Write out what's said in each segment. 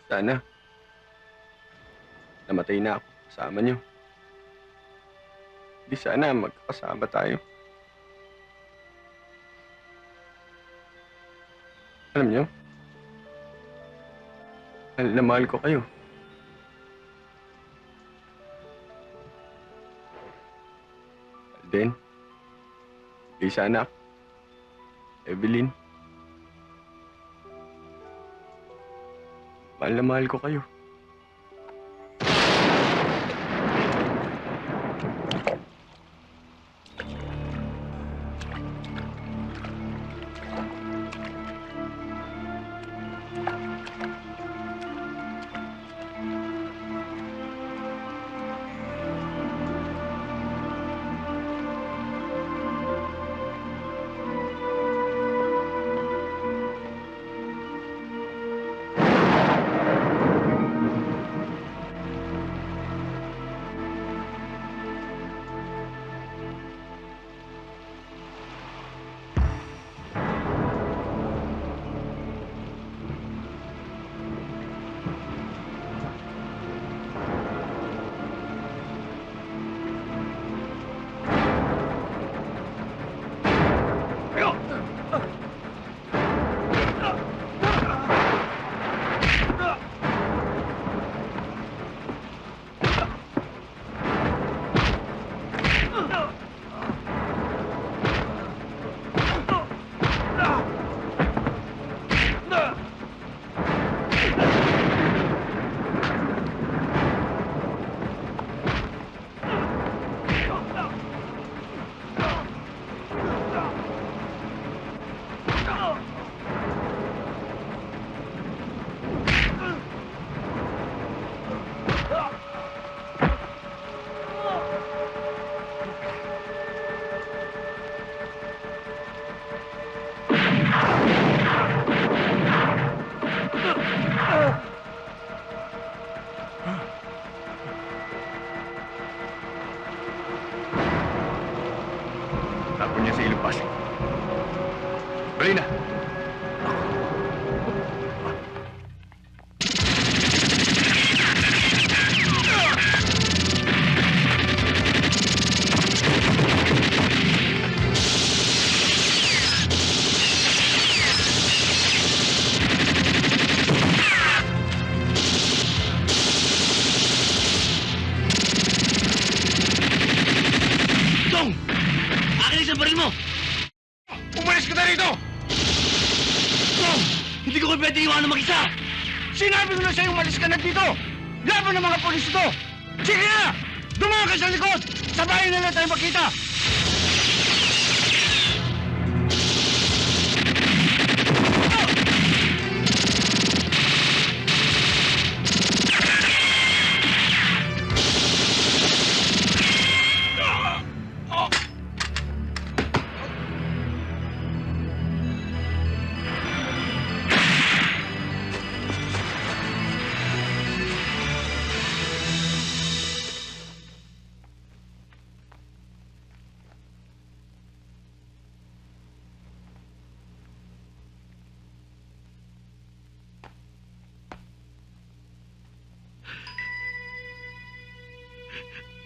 Sana, namatay na ako kasama niyo. Di sana magkakasama tayo. Alam niyo, mahal na mahal ko kayo. Alden, Lisa anak, Evelyn. Mahal na mahal ko kayo. Tapon niya sa ilog Pasig. Bali na! Dong! Akin ang baril mo! Umalis ka na rito! Dong! Hindi ko kayo pwede iwanan mag-isa! Sinabi ko na sa'yo umalis ka na dito! Laban ng mga polis ito! Sige na! Dumaan ka sa likod! Sa bahay na lang tayo makita!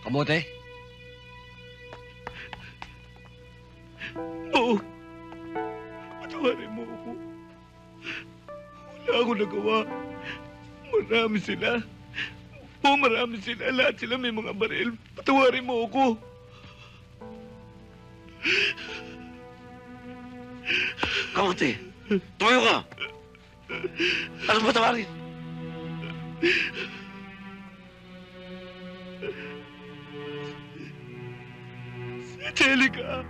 Kamote? Oo. Patawarin mo ako. Wala akong nagawa. Marami sila. Oo, marami sila. Lahat sila may mga baril. Patawarin mo ako. Kamote! Tumayo ka! Anong patawarin? Angelica!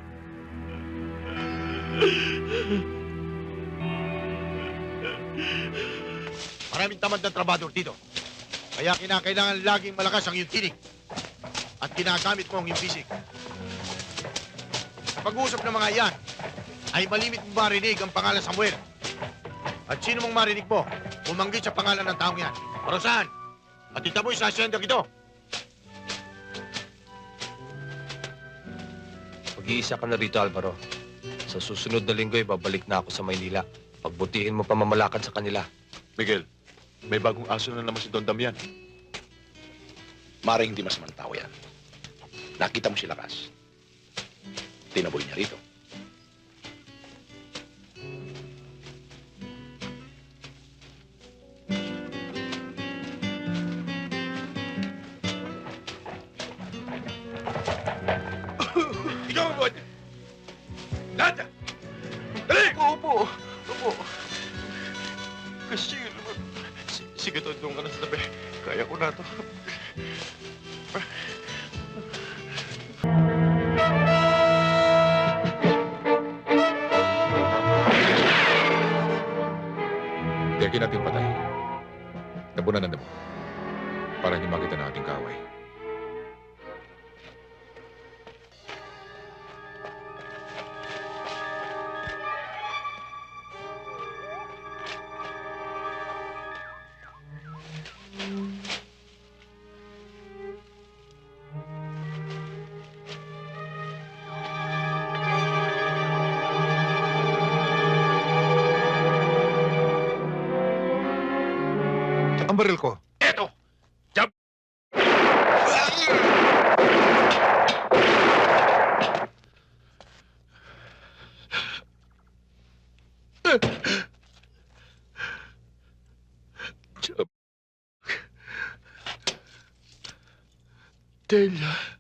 Maraming tamad na trabador dito. Kaya kinakailangan laging malakas ang iyong tinig. At ginagamit mo ang iyong bisig. Sa pag-uusap ng mga iyan, ay malimit mo marinig ang pangalan Samuel. At sino mong marinig mo, umanggit sa pangalan ng taong yan. Para saan? At itaboy sa asyendang ito. Mag-iisa ka na rito, Alvaro. Sa susunod na linggo, babalik na ako sa Maynila. Pagbutihin mo pamamalakad sa kanila. Miguel, May bagong aso na naman si Don Damian. Maring hindi masamang tao yan. Nakita mo si Lakas. Tinaboy niya rito. Ikaw ang buwan niya! Lahat yan! Dali! Opo. Kasi naman. Sige, doon ka na sa tabi. Kaya ko na to. Tiyakin natin patay. Tabunan ng damo. Para hindi makita ng ating kaaway. Ang baril ko. Eto! Jab! Delia.